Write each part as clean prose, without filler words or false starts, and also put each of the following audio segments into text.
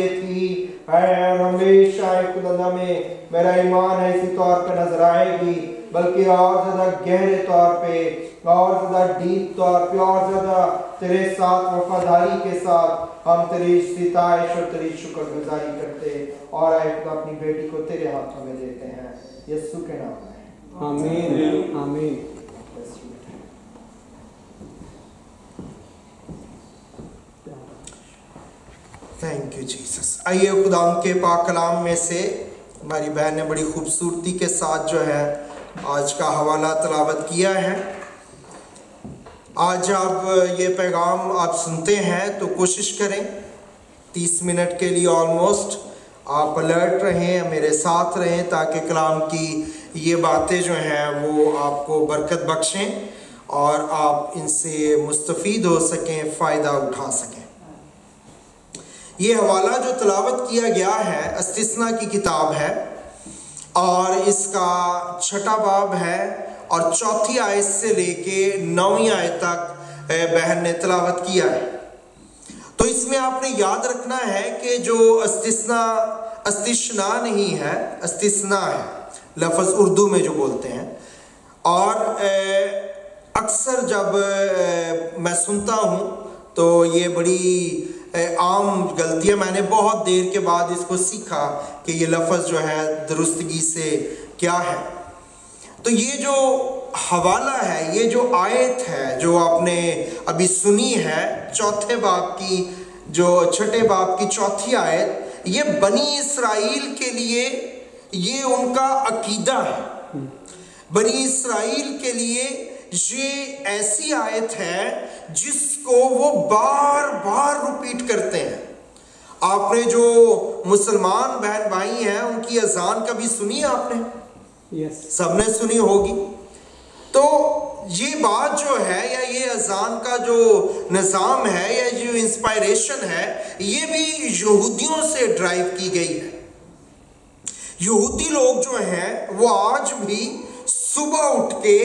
یہ تھی اور ہمیشہ خدا میں میرا ایمان ہے اسی طور پہ نظر آئے گی، بلکہ اور زیادہ گہرے طور پہ، اور زیادہ ڈیپ طور پہ، اور زیادہ تیرے ساتھ وفاداری کے ساتھ ہم تیری ستائش اور تیری شکر گزاری کرتے، اور اے خدا اپنی بیٹی کو تیرے ہاتھوں میں دیتے ہیں یسوع کے نام میں، آمین آمین۔ Thank you Jesus. آئیے خدا ان کے پاک کلام میں سے ہماری بہن نے بڑی خوبصورتی کے ساتھ جو ہے آج کا حوالہ تلاوت کیا ہے۔ آج آپ یہ پیغام آپ سنتے ہیں تو کوشش کریں 30 منٹ کے لیے آلموسٹ آپ الرٹ رہیں، میرے ساتھ رہیں، تاکہ کلام کی یہ باتیں جو ہیں وہ آپ کو برکت بخشیں اور آپ ان سے مستفید ہو سکیں، فائدہ اٹھا سکیں۔ یہ حوالہ جو تلاوت کیا گیا ہے استثنا کی کتاب ہے، اور اس کا 6واں باب ہے، اور 4 آیت سے لے کے 9 آیت تک بہن نے تلاوت کیا ہے۔ تو اس میں آپ نے یاد رکھنا ہے کہ جو استثنا نہیں ہے، استثنا ہے لفظ اردو میں جو بولتے ہیں، اور اکثر جب میں سنتا ہوں تو یہ بڑی عام غلطیاں، میں نے بہت دیر کے بعد اس کو سیکھا کہ یہ لفظ جو ہے درستگی سے کیا ہے۔ تو یہ جو حوالہ ہے، یہ جو آیت ہے جو آپ نے ابھی سنی ہے 4 باب کی، جو 6 باب کی 4 آیت، یہ بنی اسرائیل کے لیے یہ ان کا عقیدہ ہے۔ بنی اسرائیل کے لیے یہ ایسی آیت ہے جس کو وہ بار بار ریپیٹ کرتے ہیں۔ آپ نے جو مسلمان بہن بھائی ہیں ان کی اذان کبھی سنی ہے آپ نے؟ سب نے سنی ہوگی۔ تو یہ بات جو ہے، یا یہ اذان کا جو نظام ہے، یا جو انسپائریشن ہے، یہ بھی یہودیوں سے ڈرائیو کی گئی ہے۔ یہودی لوگ جو ہیں وہ آج بھی صبح اٹھ کے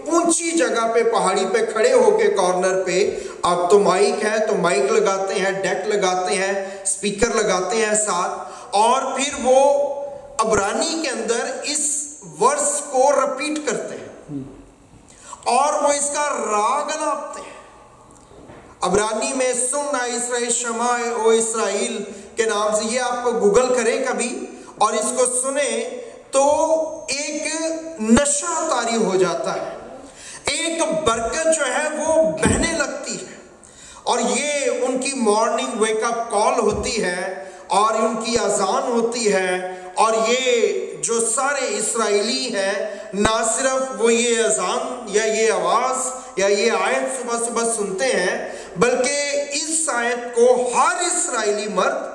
اونچی جگہ پہ، پہاڑی پہ کھڑے ہو کے کارنر پہ، اب تو مائک ہے تو مائک لگاتے ہیں، ڈیک لگاتے ہیں، سپیکر لگاتے ہیں ساتھ، اور پھر وہ عبرانی کے اندر اس ورس کو رپیٹ کرتے ہیں، اور وہ اس کا راگ الاپتے ہیں۔ عبرانی میں سننا اسرائیل شمع او اسرائیل کے نام سے، یہ آپ کو گوگل کریں کبھی اور اس کو سنیں تو ایک نشہ طاری ہو جاتا ہے، ایک برکت جو ہے وہ بہنے لگتی ہے، اور یہ ان کی مارننگ ویک اپ کال ہوتی ہے، اور ان کی اذان ہوتی ہے، اور یہ جو سارے اسرائیلی ہیں نہ صرف وہ یہ اذان یا یہ آواز یا یہ آیت صبح صبح سنتے ہیں، بلکہ اس آیت کو ہر اسرائیلی مرد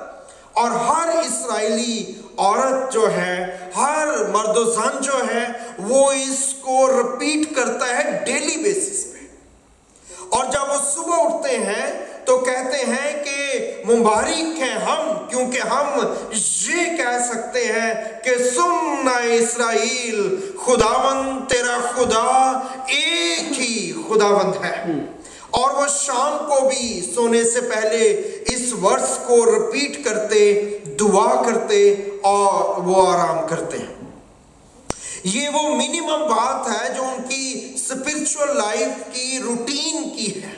اور ہر اسرائیلی عورت جو ہے، ہر مرد و زن جو ہے، وہ اس کو رپیٹ کرتا ہے ڈیلی بیسس پہ۔ اور جب وہ صبح اٹھتے ہیں تو کہتے ہیں کہ مبارک ہیں ہم، کیونکہ ہم یہ کہہ سکتے ہیں کہ سن اے اسرائیل، خداوند تیرا خدا ایک ہی خداوند ہے۔ اور وہ شام کو بھی سونے سے پہلے اس ورس کو رپیٹ کرتے، دعا کرتے، اور وہ آرام کرتے ہیں۔ یہ وہ منیمم بات ہے جو ان کی اسپرچول لائف کی روٹین کی ہے،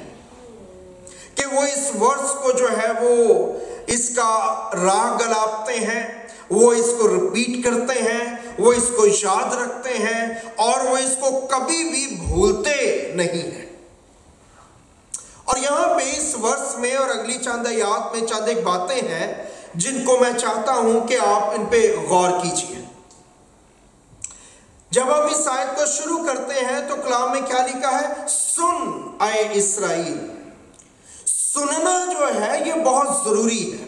کہ وہ اس ورس کو جو ہے وہ اس کا راگ الاپتے ہیں، وہ اس کو رپیٹ کرتے ہیں، وہ اس کو یاد رکھتے ہیں، اور وہ اس کو کبھی بھی بھولتے نہیں ہیں۔ اور یہاں پہ اس ورس میں اور اگلی چند آیات میں چند ایک باتیں ہیں جن کو میں چاہتا ہوں کہ آپ ان پہ غور کیجئے۔ جب ہم اس آیت کو شروع کرتے ہیں تو کلام میں کیا لکھا ہے؟ سن اے اسرائیل۔ سننا جو ہے یہ بہت ضروری ہے۔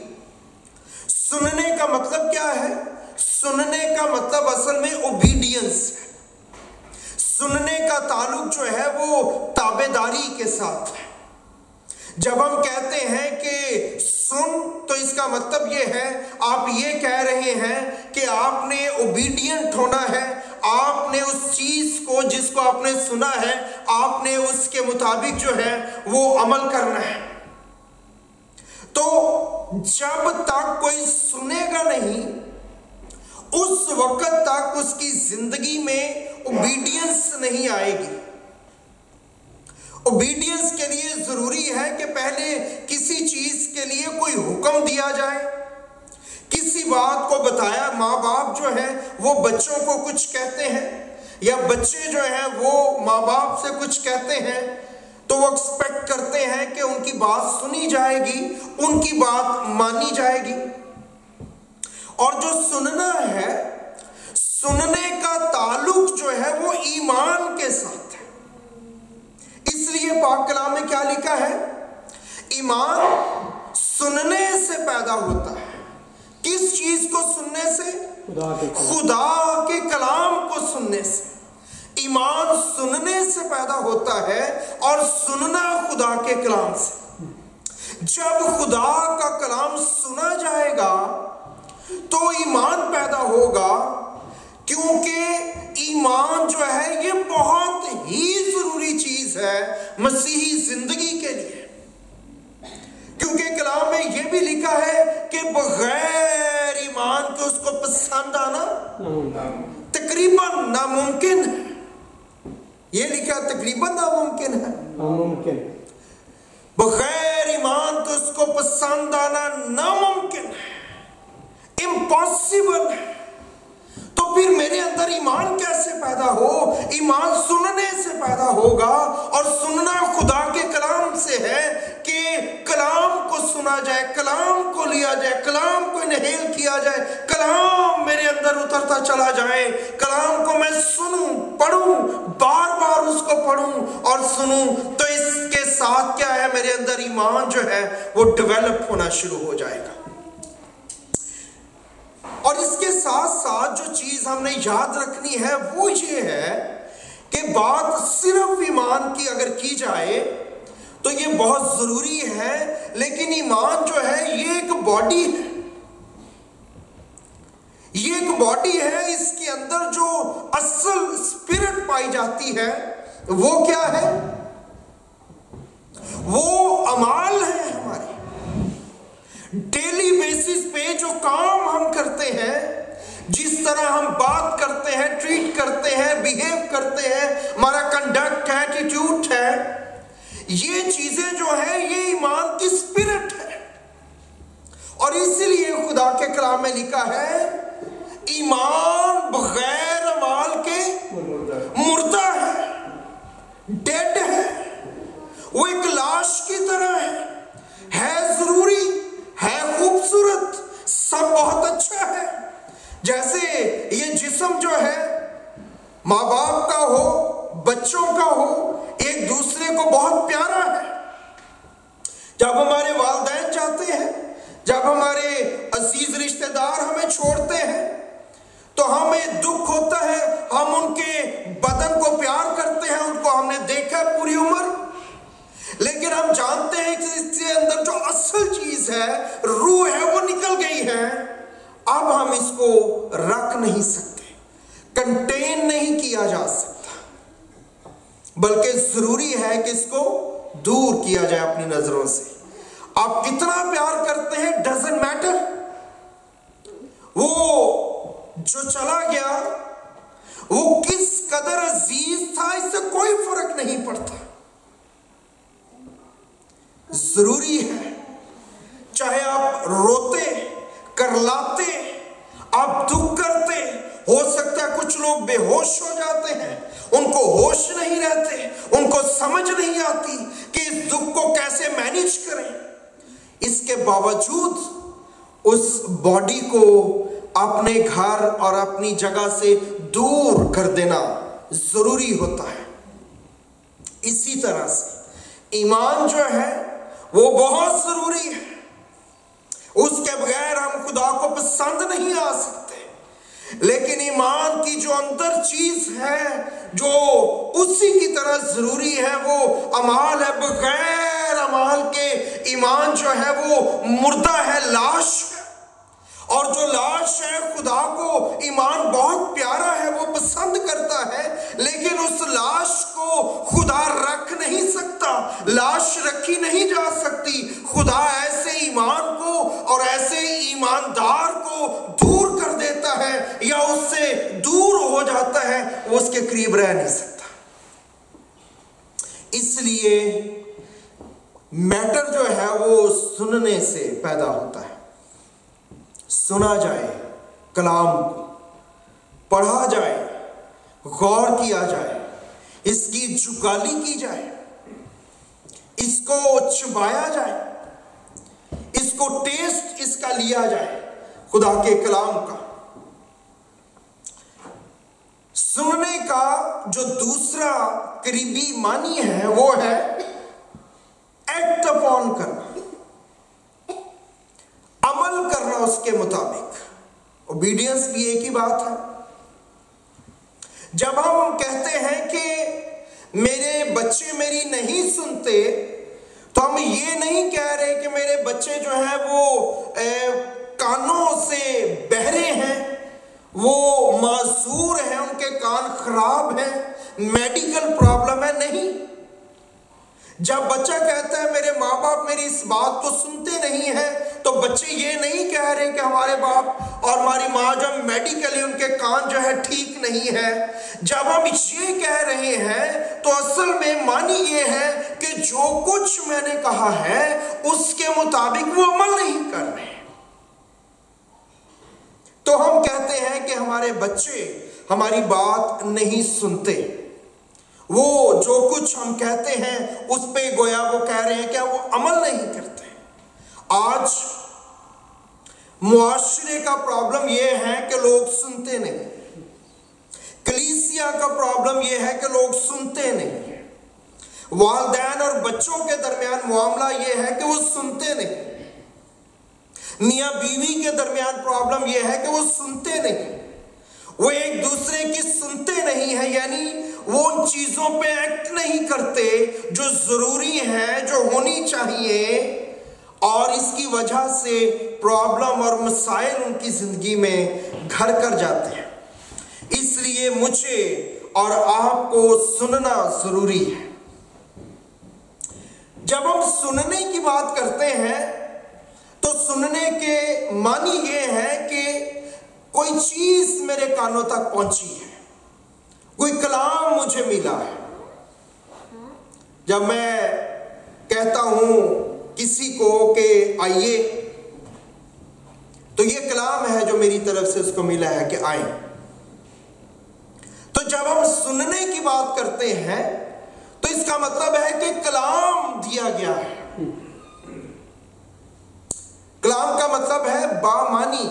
سننے کا مطلب کیا ہے؟ سننے کا مطلب اصل میں اوبیڈینس ہے۔ سننے کا تعلق جو ہے وہ تابعداری کے ساتھ ہے۔ جب ہم کہتے ہیں کہ سن تو اس کا مطلب یہ ہے، آپ یہ کہہ رہے ہیں کہ آپ نے اوبیڈینٹ ہونا ہے، آپ نے اس چیز کو جس کو آپ نے سنا ہے، آپ نے اس کے مطابق جو ہے وہ عمل کرنا ہے۔ تو جب تک کوئی سنے گا نہیں اس وقت تک اس کی زندگی میں اوبیڈینس نہیں آئے گی۔ اوبیڈینس کے لیے ضروری ہے کہ پہلے کسی چیز کے لیے کوئی حکم دیا جائے، کسی بات کو بتایا۔ ماں باپ جو ہیں وہ بچوں کو کچھ کہتے ہیں، یا بچے جو ہیں وہ ماں باپ سے کچھ کہتے ہیں، تو وہ ایکسپیکٹ کرتے ہیں کہ ان کی بات سنی جائے گی، ان کی بات مانی جائے گی۔ اور جو سننا ہے، سننے کا تعلق جو ہے وہ ایمان کے ساتھ ہے۔ اس لیے پاک کلام میں کیا لکھا ہے؟ ایمان سننے سے پیدا ہوتا ہے۔ کس چیز کو سننے سے؟ خدا کے کلام کو سننے سے۔ ایمان سننے سے پیدا ہوتا ہے اور سننا خدا کے کلام سے۔ جب خدا کا کلام سنا جائے گا تو ایمان پیدا ہوگا، کیونکہ ایمان جو ہے یہ بہت ہی ضروری چیز ہے مسیحی زندگی کے لیے۔ کیونکہ کلام میں یہ بھی لکھا ہے کہ بغیر ایمان کے اس کو پسند آنا تقریباً ناممکن ہے۔ یہ لکھا تقریباً ناممکن ہے، بغیر ایمان کے اس کو پسند آنا ناممکن ہے، امپاسبل ہے۔ تو پھر میرے اندر ایمان کیسے پیدا ہو؟ ایمان سننے سے پیدا ہوگا، اور سننا خدا کے کلام سے ہے کہ کلام کو سنا جائے، کلام کو لیا جائے، کلام کو انہیل کیا جائے، کلام میرے اندر اترتا چلا جائے، کلام کو میں سنوں، پڑھوں، بار بار اس کو پڑھوں اور سنوں، تو اس کے ساتھ کیا ہے؟ میرے اندر ایمان جو ہے وہ ڈیولپ ہونا شروع ہو جائے گا۔ اور اس کے ساتھ ساتھ جو چیز ہم نے یاد رکھنی ہے وہ یہ ہے کہ بات صرف ایمان کی اگر کی جائے تو یہ بہت ضروری ہے، لیکن ایمان جو ہے یہ ایک باڈی ہے، یہ ایک باڈی ہے۔ اس کے اندر جو اصل اسپرٹ پائی جاتی ہے وہ کیا ہے؟ وہ اعمال ہیں ہمارے ڈیلی بیسس پہ جو کام ہم کرتے ہیں، جس طرح ہم بات کرتے ہیں، ٹریٹ کرتے ہیں، بیہیو کرتے ہیں، ہمارا کنڈکٹ ہے، ایٹیٹیوڈ ہے، یہ چیزیں جو ہیں یہ ایمان کی اسپرٹ ہے۔ اور اسی لیے خدا کے کلام میں لکھا ہے ایمان بغیر اعمال کے مردہ ہے، ڈیڈ ہے، وہ ایک لاش کی طرح ہے ضروری ہے، خوبصورت، سب بہت اچھا ہے۔ جیسے یہ جسم جو ہے ماں باپ کا ہو، بچوں کا ہو، ایک دوسرے کو بہت پیارا ہے۔ جب ہمارے والدین جاتے ہیں، جب ہمارے عزیز رشتہ دار ہمیں چھوڑتے ہیں تو ہمیں دکھ ہوتا ہے، ہم ان کے بدن کو پیار کرتے ہیں، ان کو ہم نے دیکھا پوری عمر، لیکن ہم جانتے ہیں کہ اس کے اندر جو اصل چیز ہے، روح ہے، وہ نکل گئی ہے۔ اب ہم اس کو رکھ نہیں سکتے، کنٹین نہیں کیا جا سکتا، بلکہ ضروری ہے کہ اس کو دور کیا جائے اپنی نظروں سے۔ آپ کتنا پیار کرتے ہیں ڈزنٹ میٹر، وہ جو چلا گیا وہ کس قدر عزیز تھا اس سے کوئی فرق نہیں پڑتا۔ ضروری ہے، چاہے آپ روتے، کرلاتے، آپ دکھ کرتے، ہو سکتا ہے کچھ لوگ بے ہوش ہو جاتے ہیں، ان کو ہوش نہیں رہتے، ان کو سمجھ نہیں آتی کہ اس دکھ کو کیسے مینیج کریں۔ اس کے باوجود اس باڈی کو اپنے گھر اور اپنی جگہ سے دور کر دینا ضروری ہوتا ہے۔ اسی طرح سے ایمان جو ہے وہ بہت ضروری ہے، اس کے بغیر ہم خدا کو پسند نہیں آ سکتے۔ لیکن ایمان کی جو اندر چیز ہے جو اسی کی طرح ضروری ہے وہ اعمال ہے۔ بغیر اعمال کے ایمان جو ہے وہ مردہ ہے، لاش ہے۔ اور جو لاش ہے خدا کو ایمان بہت پیارا ہے، وہ پسند کرتا ہے، لیکن اس لاش کو خدا رکھ نہیں سکتا، لاش رکھی نہیں جا سکتی۔ خدا ایسے ایمان کو اور ایسے ایماندار کو دور کر دیتا ہے یا اس سے دور ہو جاتا ہے، وہ اس کے قریب رہ نہیں سکتا۔ اس لیے میٹر جو ہے وہ سننے سے پیدا ہوتا ہے۔ سنا جائے کلام کو، پڑھا جائے، غور کیا جائے، اس کی جگالی کی جائے، اس کو چبایا جائے، اس کو ٹیسٹ اس کا لیا جائے خدا کے کلام کا۔ سننے کا جو دوسرا قریبی معنی ہے وہ ہے ایکٹ اپون کرنا، عمل کرنا اس کے مطابق۔ اوبیڈینس بھی ایک ہی بات ہے۔ جب ہم کہتے ہیں کہ میرے بچے میری نہیں سنتے، تو ہم یہ نہیں کہہ رہے کہ میرے بچے جو ہیں وہ کانوں سے بہرے ہیں، وہ معذور ہیں، ان کے کان خراب ہیں، میڈیکل پرابلم ہے۔ نہیں، جب بچہ کہتا ہے میرے ماں باپ میری اس بات کو سنتے نہیں ہیں، تو بچے یہ نہیں کہہ رہے کہ ہمارے باپ اور ہماری ماں جو میڈیکلی ان کے کان جو ہے ٹھیک نہیں ہے۔ جب ہم یہ کہہ رہے ہیں تو اصل میں معنی یہ ہے کہ جو کچھ میں نے کہا ہے اس کے مطابق وہ عمل نہیں کر رہے۔ تو ہم کہتے ہیں کہ ہمارے بچے ہماری بات نہیں سنتے، وہ جو کچھ ہم کہتے ہیں اس پہ گویا وہ کہہ رہے ہیں کہ وہ عمل نہیں کرتے۔ آج معاشرے کا پرابلم یہ ہے کہ لوگ سنتے نہیں، کلیسیا کا پرابلم یہ ہے کہ لوگ سنتے نہیں، والدین اور بچوں کے درمیان معاملہ یہ ہے کہ وہ سنتے نہیں، میاں بیوی کے درمیان پرابلم یہ ہے کہ وہ سنتے نہیں، وہ ایک دوسرے کی سنتے نہیں ہیں، یعنی وہ ان چیزوں پہ ایکٹ نہیں کرتے جو ضروری ہیں، جو ہونی چاہیے، اور اس کی وجہ سے پرابلم اور مسائل ان کی زندگی میں گھر کر جاتے ہیں۔ اس لیے مجھے اور آپ کو سننا ضروری ہے۔ جب ہم سننے کی بات کرتے ہیں تو سننے کے معنی یہ ہے کہ کوئی چیز میرے کانوں تک پہنچی ہے، کوئی کلام مجھے ملا ہے۔ جب میں کہتا ہوں کسی کو کہ آئیے، تو یہ کلام ہے جو میری طرف سے اس کو ملا ہے کہ آئیں۔ تو جب ہم سننے کی بات کرتے ہیں تو اس کا مطلب ہے کہ کلام دیا گیا ہے۔ کلام کا مطلب ہے بامانی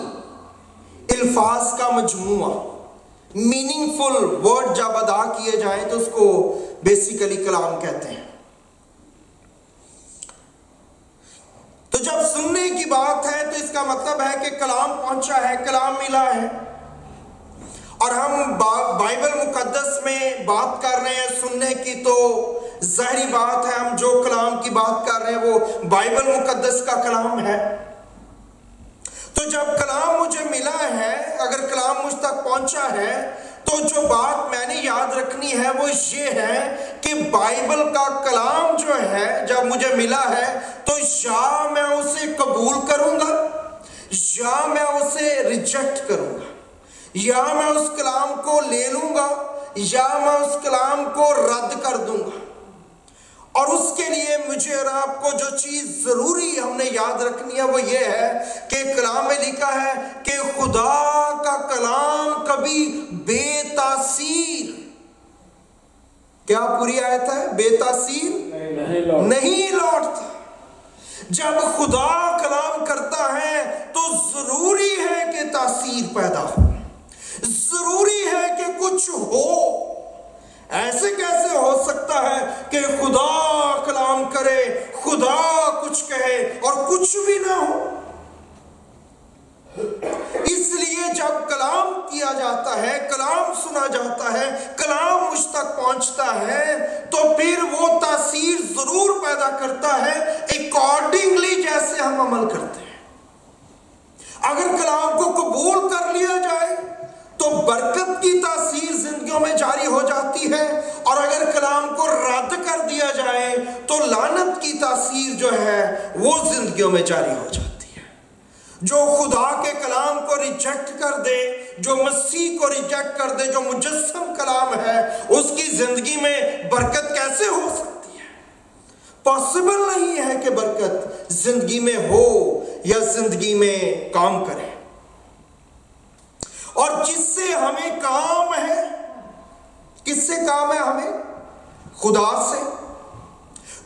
الفاظ کا مجموعہ، میننگ فل ورڈ جب ادا کیے جائیں تو اس کو بیسیکلی کلام کہتے ہیں۔ تو جب سننے کی بات ہے تو اس کا مطلب ہے کہ کلام پہنچا ہے، کلام ملا ہے، اور ہم بائبل مقدس میں بات کر رہے ہیں سننے کی، تو ظاہری بات ہے ہم جو کلام کی بات کر رہے ہیں وہ بائبل مقدس کا کلام ہے۔ تو جب کلام مجھے ملا ہے، اگر کلام مجھ تک پہنچا ہے، تو جو بات میں نے یاد رکھنی ہے وہ یہ ہے کہ بائبل کا کلام جو ہے جب مجھے ملا ہے تو یا میں اسے قبول کروں گا یا میں اسے ریجیکٹ کروں گا، یا میں اس کلام کو لے لوں گا یا میں اس کلام کو رد کر دوں گا۔ اور اس کے لیے مجھے اور آپ کو جو چیز ضروری ہم نے یاد رکھنی ہے وہ یہ ہے کہ کلام میں لکھا ہے کہ خدا کا کلام کبھی بے تاثیر، کیا پوری آیت ہے؟ بے تاثیر نہیں لوٹتا۔ جب خدا کلام کرتا ہے تو ضروری ہے کہ تاثیر پیدا ہو، ضروری ہے کہ کچھ ہو۔ ایسے کیسے ہو سکتا ہے کہ خدا کلام کرے، خدا کچھ کہے اور کچھ بھی نہ ہو؟ اس لیے جب کلام کیا جاتا ہے، کلام سنا جاتا ہے، کلام مجھ تک پہنچتا ہے، تو پھر وہ تاثیر ضرور پیدا کرتا ہے اکارڈنگلی جیسے ہم عمل کرتے ہیں۔ اگر کلام کو قبول کر لیا جائے تو برکت کی تاثیر زندگیوں میں جاری ہو جاتی ہے، اور تو لعنت کی تاثیر جو ہے وہ زندگیوں میں جاری ہو جاتی ہے۔ جو خدا کے کلام کو ریجیکٹ کر دے، جو مسیح کو ریجیکٹ کر دے، جو مجسم کلام ہے، اس کی زندگی میں برکت کیسے ہو سکتی ہے؟ پاسبل نہیں ہے کہ برکت زندگی میں ہو یا زندگی میں کام کرے۔ اور جس سے ہمیں کام ہے، کس سے کام ہے ہمیں؟ خدا سے۔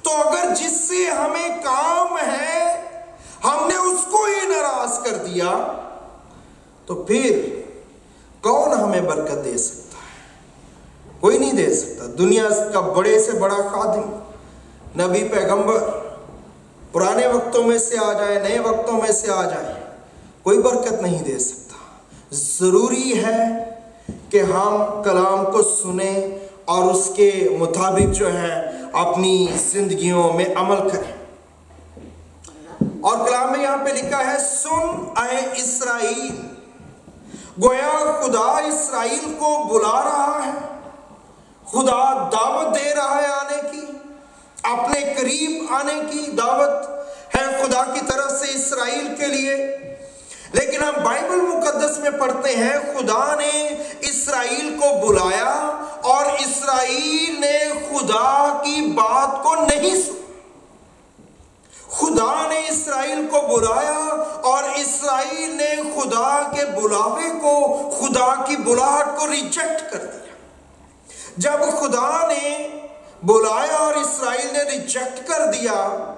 تو اگر جس سے ہمیں کام ہے ہم نے اس کو ہی ناراض کر دیا تو پھر کون ہمیں برکت دے سکتا ہے؟ کوئی نہیں دے سکتا۔ دنیا کا بڑے سے بڑا خادم، نبی، پیغمبر، پرانے وقتوں میں سے آ جائے، نئے وقتوں میں سے آ جائے، کوئی برکت نہیں دے سکتا۔ ضروری ہے کہ ہم کلام کو سنیں اور اس کے مطابق جو ہے اپنی زندگیوں میں عمل کریں۔ اور کلام میں یہاں پہ لکھا ہے، سن اے اسرائیل، گویا خدا اسرائیل کو بلا رہا ہے، خدا دعوت دے رہا ہے آنے کی، اپنے قریب آنے کی دعوت ہے خدا کی طرف سے اسرائیل کے لیے۔ لیکن ہم بائبل مقدس میں پڑھتے ہیں خدا نے اسرائیل کو بلایا اور اسرائیل نے خدا کی بات کو نہیں سنا۔ خدا نے اسرائیل کو بلایا اور اسرائیل نے خدا کے بلاوے کو، خدا کی بلاہٹ کو ریجیکٹ کر دیا۔ جب خدا نے بلایا اور اسرائیل نے ریجیکٹ کر دیا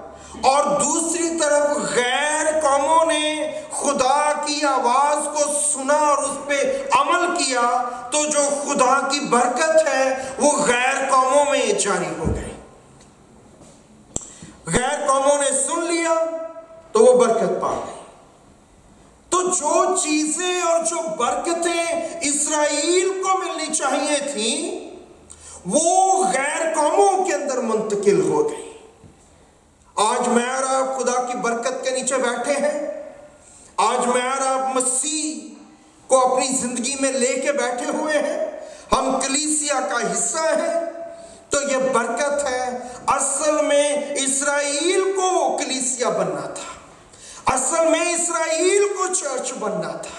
اور دوسری طرف غیر قوموں نے خدا کی آواز کو سنا اور اس پہ عمل کیا، تو جو خدا کی برکت ہے وہ غیر قوموں میں جاری ہو گئی۔ غیر قوموں نے سن لیا تو وہ برکت پا گئی۔ تو جو چیزیں اور جو برکتیں اسرائیل کو ملنی چاہیے تھیں وہ غیر قوموں کے اندر منتقل ہو گئی۔ آج میں اور آپ خدا کی برکت کے نیچے بیٹھے ہیں، آج میں اور آپ مسیح کو اپنی زندگی میں لے کے بیٹھے ہوئے ہیں، ہم کلیسیا کا حصہ ہیں، تو یہ برکت ہے۔ اصل میں اسرائیل کو کلیسیا بننا تھا، اصل میں اسرائیل کو چرچ بننا تھا،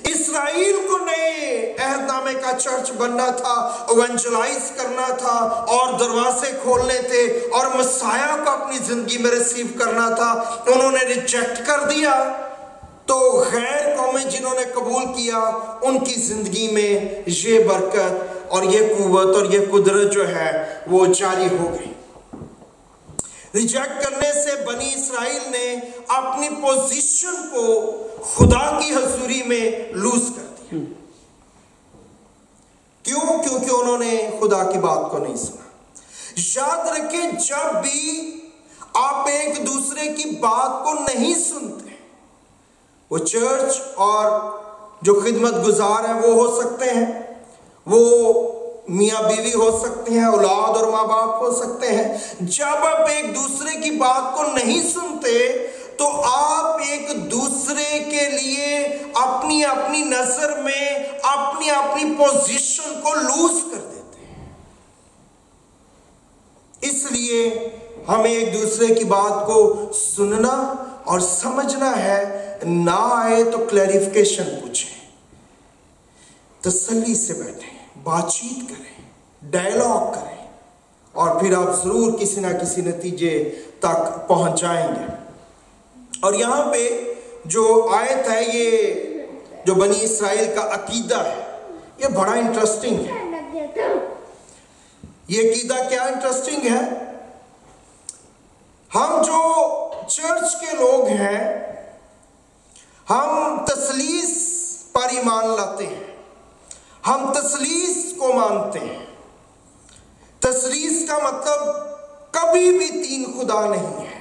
اسرائیل کو نئے عہد نامے کا چرچ بننا تھا، ایونجلائز کرنا تھا اور دروازے کھولنے تھے اور مسیح کو اپنی زندگی میں ریسیو کرنا تھا۔ انہوں نے ریجیکٹ کر دیا تو غیر قومیں جنہوں نے قبول کیا ان کی زندگی میں یہ برکت اور یہ قوت اور یہ قدرت جو ہے وہ جاری ہو گئی۔ ریجیکٹ کرنے سے بنی اسرائیل نے اپنی پوزیشن کو خدا کی حضوری میں لوز کر دیا۔ کیوں؟ کیونکہ انہوں نے خدا کی بات کو نہیں سنا۔ یاد رکھیں، جب بھی آپ ایک دوسرے کی بات کو نہیں سنتے، وہ چرچ اور جو خدمت گزار ہیں وہ ہو سکتے ہیں، وہ میاں بیوی ہو سکتے ہیں، اولاد اور ماں باپ ہو سکتے ہیں، جب آپ ایک دوسرے کی بات کو نہیں سنتے تو آپ ایک دوسرے کے لیے اپنی اپنی نظر میں اپنی اپنی پوزیشن کو لوز کر دیتے ہیں۔ اس لیے ہمیں ایک دوسرے کی بات کو سننا اور سمجھنا ہے، نہ آئے تو کلیریفیکیشن پوچھیں، تسلی سے بیٹھیں، بات چیت کریں، ڈائیلاگ کریں، اور پھر آپ ضرور کسی نہ کسی نتیجے تک پہنچ جائیں گے۔ اور یہاں پہ جو آیت ہے، یہ جو بنی اسرائیل کا عقیدہ ہے، یہ بڑا انٹرسٹنگ ہے۔ یہ عقیدہ کیا انٹرسٹنگ ہے؟ ہم جو چرچ کے لوگ ہیں، ہم تثلیث پر ایمان لاتے ہیں، ہم تثلیث کو مانتے ہیں۔ تثلیث کا مطلب کبھی بھی تین خدا نہیں ہے۔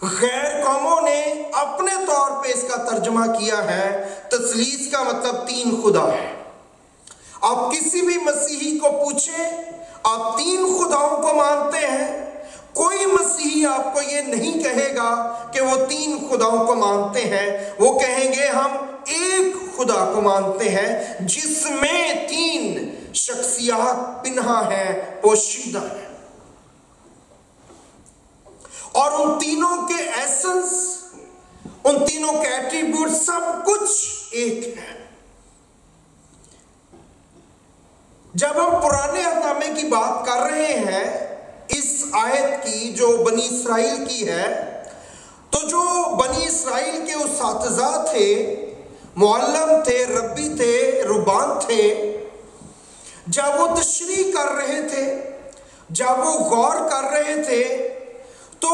غیر قوموں نے اپنے طور پہ اس کا ترجمہ کیا ہے، تثلیث کا مطلب تین خدا ہے۔ آپ کسی بھی مسیحی کو پوچھیں، آپ تین خداؤں کو مانتے ہیں؟ کوئی مسیحی آپ کو یہ نہیں کہے گا کہ وہ تین خداؤں کو مانتے ہیں، وہ کہیں گے ہم ایک خدا کو مانتے ہیں جس میں تین شخصیات پنہا ہیں، پوشیدہ ہیں۔ اور ان تینوں کے ایسنس، ان تینوں کے ایٹریبیوٹ سب کچھ ایک ہے۔ جب ہم پرانے عہد نامے کی بات کر رہے ہیں اس آیت کی جو بنی اسرائیل کی ہے، تو جو بنی اسرائیل کے اساتذہ تھے، معلم تھے، ربی تھے، ربان تھے، جب وہ تشریح کر رہے تھے، جب وہ غور کر رہے تھے، تو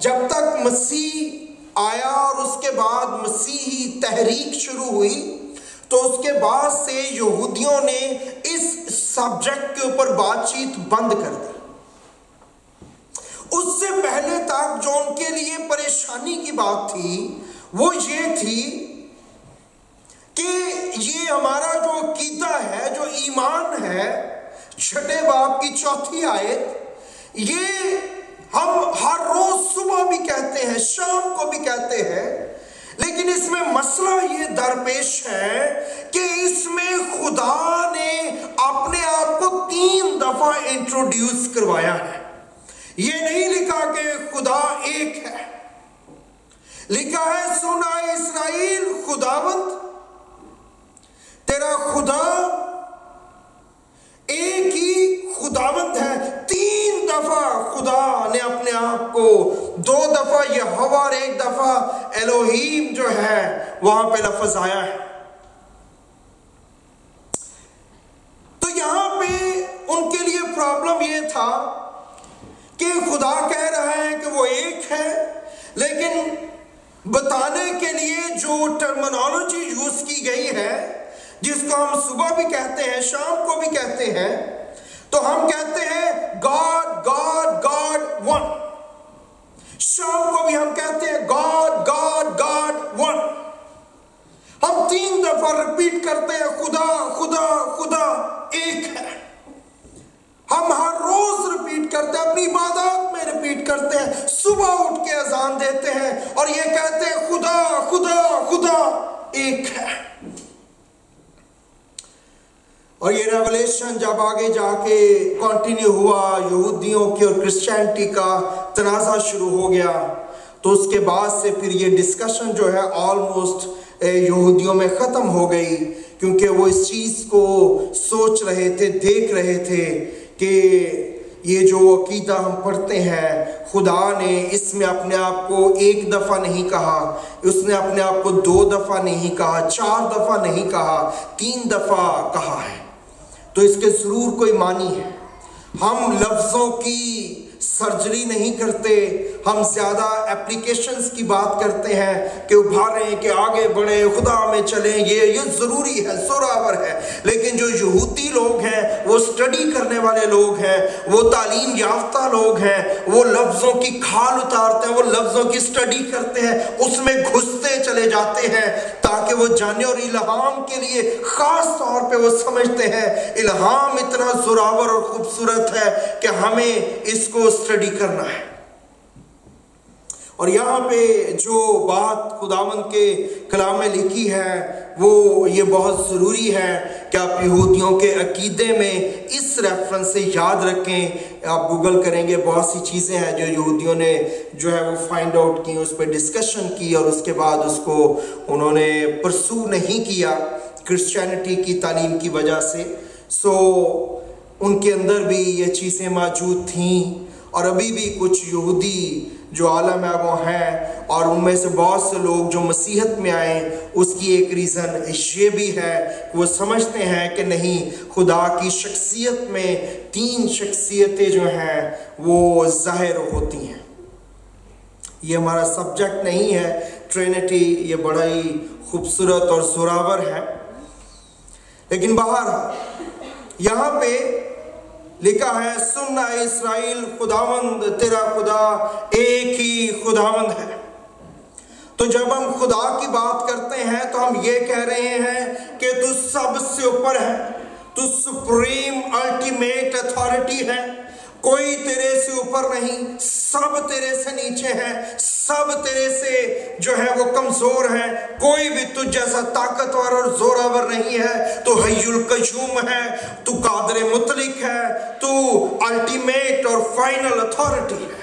جب تک مسیح آیا اور اس کے بعد مسیحی تحریک شروع ہوئی، تو اس کے بعد سے یہودیوں نے اس سبجیکٹ کے اوپر بات چیت بند کر دی۔ اس سے پہلے تک جو ان کے لیے پریشانی کی بات تھی وہ یہ تھی کہ یہ ہمارا جو عقیدہ ہے، جو ایمان ہے، چھٹے باب کی 4 آیت، یہ ہم ہر روز صبح بھی کہتے ہیں، شام کو بھی کہتے ہیں، لیکن اس میں مسئلہ یہ درپیش ہے کہ اس میں خدا نے اپنے آپ کو 3 دفعہ انٹروڈیوس کروایا ہے۔ یہ نہیں لکھا کہ خدا ایک ہے، لکھا ہے سنا اسرائیل، خداوند تیرا خدا ایک ہی خداوند ہے۔ 3 دفعہ خدا نے اپنے آپ کو، 2 دفعہ یہوہ اور 1 دفعہ الوہیم جو ہے وہاں پہ لفظ آیا ہے۔ تو یہاں پہ ان کے لیے پرابلم یہ تھا کہ خدا کہہ رہا ہے کہ وہ ایک ہے، لیکن بتانے کے لیے جو ٹرمنالوجی یوز کی گئی ہے، جس کو ہم صبح بھی کہتے ہیں، شام کو بھی کہتے ہیں، تو ہم کہتے ہیں گاڈ گاڈ گاڈ ون، شام کو بھی ہم کہتے ہیں گاڈ گاڈ گاڈ ون۔ ہم 3 دفعہ ریپیٹ کرتے ہیں خدا خدا خدا ایک ہے۔ ہم ہر روز ریپیٹ کرتے ہیں، اپنی عبادات میں ریپیٹ کرتے ہیں، صبح اٹھ کے اذان دیتے ہیں اور یہ کہتے ہیں خدا خدا خدا ایک ہے۔ اور یہ ریولیشن جب آگے جا کے کنٹینیو ہوا، یہودیوں کی اور کرسچینٹی کا تنازع شروع ہو گیا، تو اس کے بعد سے پھر یہ ڈسکشن جو ہے آلموسٹ یہودیوں میں ختم ہو گئی، کیونکہ وہ اس چیز کو سوچ رہے تھے، دیکھ رہے تھے کہ یہ جو عقیدہ ہم پڑھتے ہیں، خدا نے اس میں اپنے آپ کو 1 دفعہ نہیں کہا، اس نے اپنے آپ کو 2 دفعہ نہیں کہا، 4 دفعہ نہیں کہا، 3 دفعہ کہا ہے، تو اس کے ضرور کوئی معنی ہے۔ ہم لفظوں کی سرجری نہیں کرتے، ہم زیادہ اپلیکیشنز کی بات کرتے ہیں کہ ابھاریں، کہ آگے بڑھیں، خدا میں چلیں، یہ ضروری ہے، زوراور ہے۔ لیکن جو یہودی لوگ ہیں، وہ سٹڈی کرنے والے لوگ ہیں، وہ تعلیم یافتہ لوگ ہیں، وہ لفظوں کی کھال اتارتے ہیں، وہ لفظوں کی سٹڈی کرتے ہیں، اس میں گھستے چلے جاتے ہیں تاکہ وہ جانے، اور الہام کے لیے خاص طور پہ وہ سمجھتے ہیں الہام اتنا زوراور اور خوبصورت ہے کہ ہمیں اس کو سٹڈی کرنا ہے۔ اور یہاں پہ جو بات خداوند کے کلام میں لکھی ہے وہ یہ بہت ضروری ہے کہ آپ یہودیوں کے عقیدے میں اس ریفرنس سے یاد رکھیں۔ آپ گوگل کریں گے، بہت سی چیزیں ہیں جو یہودیوں نے جو ہے وہ فائنڈ آؤٹ کی، اس پہ ڈسکشن کی، اور اس کے بعد اس کو انہوں نے پرسو نہیں کیا کرسچینٹی کی تعلیم کی وجہ سے۔ سو ان کے اندر بھی یہ چیزیں موجود تھیں، اور ابھی بھی کچھ یہودی جو عالم ہے وہ ہیں، اور ان میں سے بہت سے لوگ جو مسیحت میں آئے، اس کی ایک ریزن یہ بھی ہے کہ وہ سمجھتے ہیں کہ نہیں، خدا کی شخصیت میں 3 شخصیتیں جو ہیں وہ ظاہر ہوتی ہیں۔ یہ ہمارا سبجیکٹ نہیں ہے ٹرینٹی، یہ بڑا ہی خوبصورت اور زوراور ہے، لیکن بہرحال یہاں پہ لکھا ہے سننا اسرائیل، خداوند تیرا خدا ایک ہی خداوند ہے۔ تو جب ہم خدا کی بات کرتے ہیں تو ہم یہ کہہ رہے ہیں کہ تو سب سے اوپر ہے، تو سپریم الٹیمیٹ اتھارٹی ہے، کوئی تیرے سے اوپر نہیں، سب تیرے سے نیچے ہیں، سب تیرے سے جو ہے وہ کمزور ہیں، کوئی بھی تجھ جیسا طاقتور اور زوراور نہیں ہے، تو حی القیوم ہے، تو قادر مطلق ہے، تو الٹیمیٹ اور فائنل اتھارٹی ہے۔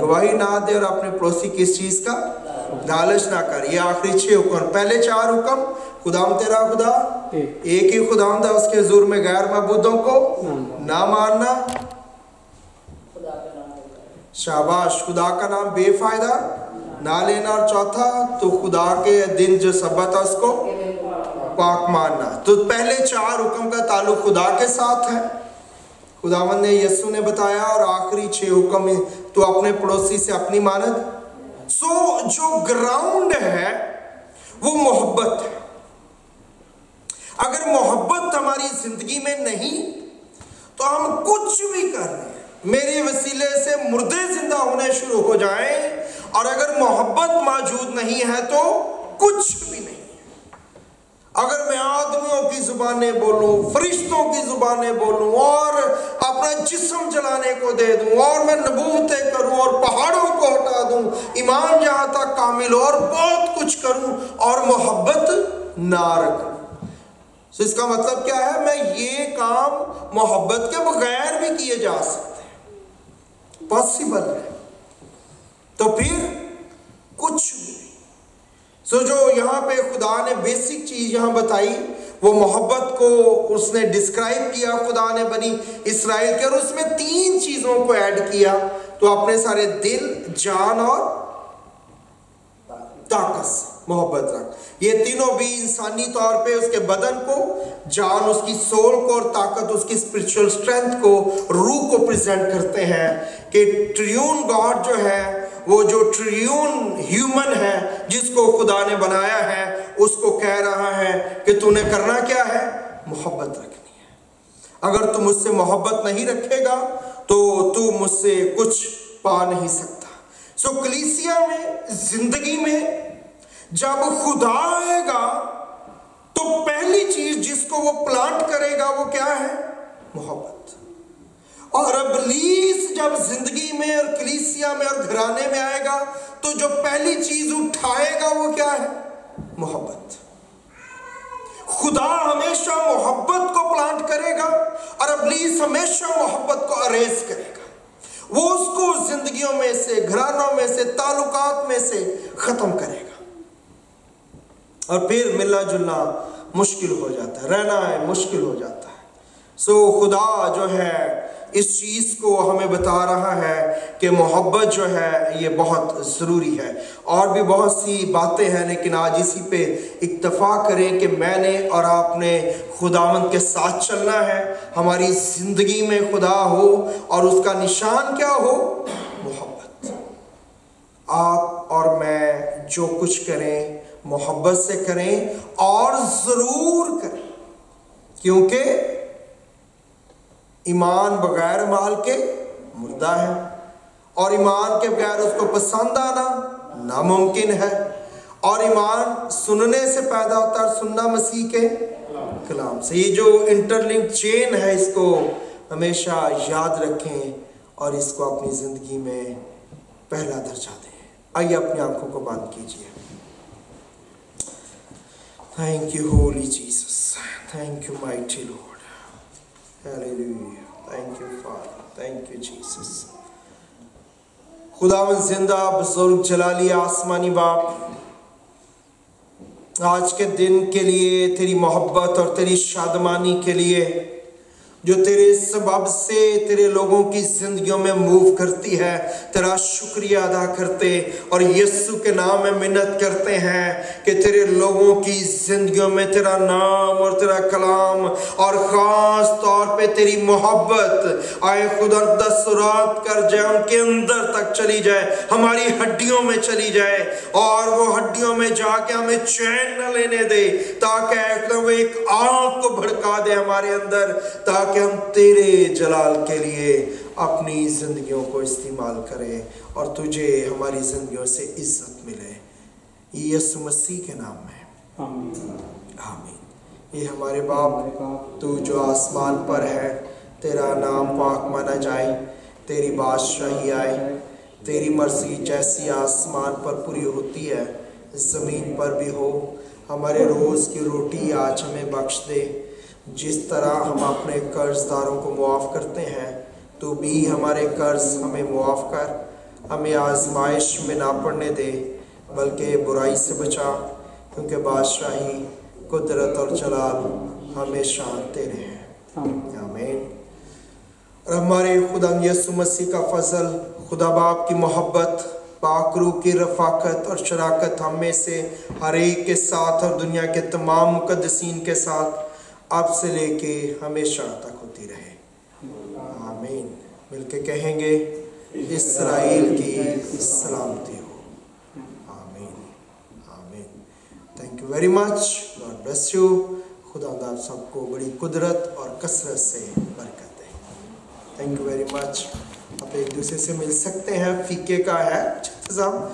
گواہی نہ دے اور اپنے پڑوسی کس چیز کا لالچ نہ کر. یہ آخری 6 حکم. پہلے 4 حکم خداوند تیرا خدا ایک ہی خداوند ہے, اس کے حضور میں غیر معبودوں کو نہ ماننا. شاباش. خدا کا نام بے فائدہ نہ لینا. اور چوتھا تو خدا کے دن جو سبت ہے اس کو پاک ماننا. تو پہلے 4 حکم کا تعلق خدا کے ساتھ ہے, خداوند نے یسوع نے بتایا. اور آخری 6 حکم تو اپنے پڑوسی سے اپنی مانند. سو جو گراؤنڈ ہے وہ محبت ہے. اگر محبت ہماری زندگی میں نہیں تو ہم کچھ بھی کر رہے ہیں. میرے وسیلے سے مردے زندہ ہونے شروع ہو جائیں, اور اگر محبت موجود نہیں ہے تو کچھ بھی نہیں. اگر میں آدمیوں کی زبانیں بولوں, فرشتوں کی زبانیں بولوں, اور اپنا جسم جلانے کو دے دوں, اور میں نبوتیں کروں, اور پہاڑوں کو ہٹا دوں, ایمان جہاں تک کامل ہو, اور بہت کچھ کروں, اور محبت نہ رکھوں, تو اس کا مطلب کیا ہے؟ میں یہ کام محبت کے بغیر بھی کیے جا سکتے ہیں, پاسبل ہے. تو پھر کچھ بھی نہیں. سو جو یہاں پہ خدا نے بیسک چیز یہاں بتائی وہ محبت کو اس نے ڈسکرائب کیا خدا نے بنی اسرائیل کے, اور اس میں 3 چیزوں کو ایڈ کیا. تو اپنے سارے دل, جان اور طاقت سے محبت رکھ. یہ تینوں بھی انسانی طور پہ اس کے بدن کو, جان اس کی سول کو, اور طاقت اس کی اسپرچل اسٹرینتھ کو, روح کو پریزنٹ کرتے ہیں کہ ٹریون گاڈ جو ہے, وہ جو ٹریون ہیومن ہے جس کو خدا نے بنایا ہے, اس کو کہہ رہا ہے کہ تو نے کرنا کیا ہے؟ محبت رکھنی ہے. اگر تو مجھ سے محبت نہیں رکھے گا تو تو مجھ سے کچھ پا نہیں سکتا. سو کلیسیا میں, زندگی میں جب خدا آئے گا تو پہلی چیز جس کو وہ پلانٹ کرے گا وہ کیا ہے؟ محبت. اور ابلیس جب زندگی میں اور کلیسیا میں اور گھرانے میں آئے گا تو جو پہلی چیز اٹھائے گا وہ کیا ہے؟ محبت. خدا ہمیشہ محبت کو پلانٹ کرے گا, اور ابلیس ہمیشہ محبت کو اریز کرے گا. وہ اس کو زندگیوں میں سے, گھرانوں میں سے, تعلقات میں سے ختم کرے گا, اور پھر ملنا جلنا مشکل ہو جاتا ہے, رہنا ہے مشکل ہو جاتا ہے. سو خدا جو ہے اس چیز کو ہمیں بتا رہا ہے کہ محبت جو ہے یہ بہت ضروری ہے. اور بھی بہت سی باتیں ہیں, لیکن آج اسی پہ اکتفا کریں کہ میں نے اور آپ نے خداوند کے ساتھ چلنا ہے. ہماری زندگی میں خدا ہو, اور اس کا نشان کیا ہو؟ محبت. آپ اور میں جو کچھ کریں محبت سے کریں, اور ضرور کریں, کیونکہ ایمان بغیر مال کے مردہ ہے, اور ایمان کے بغیر اس کو پسند آنا ناممکن ہے. اور ایمان سننے سے پیدا ہوتا ہے, سننا مسیح کے کلام سے. یہ جو انٹرلنک چین ہے اس کو ہمیشہ یاد رکھیں, اور اس کو اپنی زندگی میں پہلا درجہ دیں. آئیے اپنی آنکھوں کو بند کیجیے. Thank you, Holy Jesus. Thank you, mighty Lord. Hallelujah. Thank you, Father. Thank you, Jesus. خداوند زندہ, بزرگ, جلالی, آسمانی باپ, آج کے دن کے لیے, تیری محبت اور تیری شادمانی کے لیے جو تیرے سبب سے تیرے لوگوں کی زندگیوں میں موو کرتی ہے, تیرا شکریہ ادا کرتے, اور یسوع کے نام میں منت کرتے ہیں کہ تیرے لوگوں کی زندگیوں میں تیرا نام اور تیرا کلام, اور خاص طور پہ تیری محبت آئے خدا دستورات کر جائے, ان کے اندر تک چلی جائے, ہماری ہڈیوں میں چلی جائے, اور وہ ہڈیوں میں جا کے ہمیں چین نہ لینے دے, تاکہ وہ ایک آگ کو بھڑکا دے ہمارے اندر, تاکہ ہم تیرے جلال کے لیے اپنی زندگیوں کو استعمال کریں, اور تجھے ہماری زندگیوں سے عزت ملے. یسوع مسیح کے نام میں آمین. یہ ہمارے باپ, تو جو آسمان پر ہے, تیرا نام پاک مانا جائے, تیری بادشاہی آئے, تیری مرضی جیسی آسمان پر پوری ہوتی ہے زمین پر بھی ہو. ہمارے روز کی روٹی آج ہمیں بخش دے, جس طرح ہم اپنے قرض داروں کو معاف کرتے ہیں, تو بھی ہمارے قرض ہمیں معاف کر, ہمیں آزمائش میں نہ پڑنے دے بلکہ برائی سے بچا، کیونکہ بادشاہی، قدرت اور جلال ہمیشہ تیرے ہیں، آمین۔ اور ہمارے خدا یسوع مسیح کا فضل، خدا باپ کی محبت، پاک روح کی رفاقت اور شراکت ہم میں سے ہر ایک کے ساتھ اور دنیا کے تمام مقدسین کے ساتھ اب سے لے کے ہمیشہ تک ہوتی رہے، آمین۔ مل کے کہیں گے، اسرائیل کی سلامتی ہو، آمین آمین۔ Thank you very much, God bless you. خدا آپ سب کو بڑی قدرت اور کثرت سے برکت دے۔ Thank you very much. آپ ایک دوسرے سے مل سکتے ہیں، فیکے کا ہے انتظام۔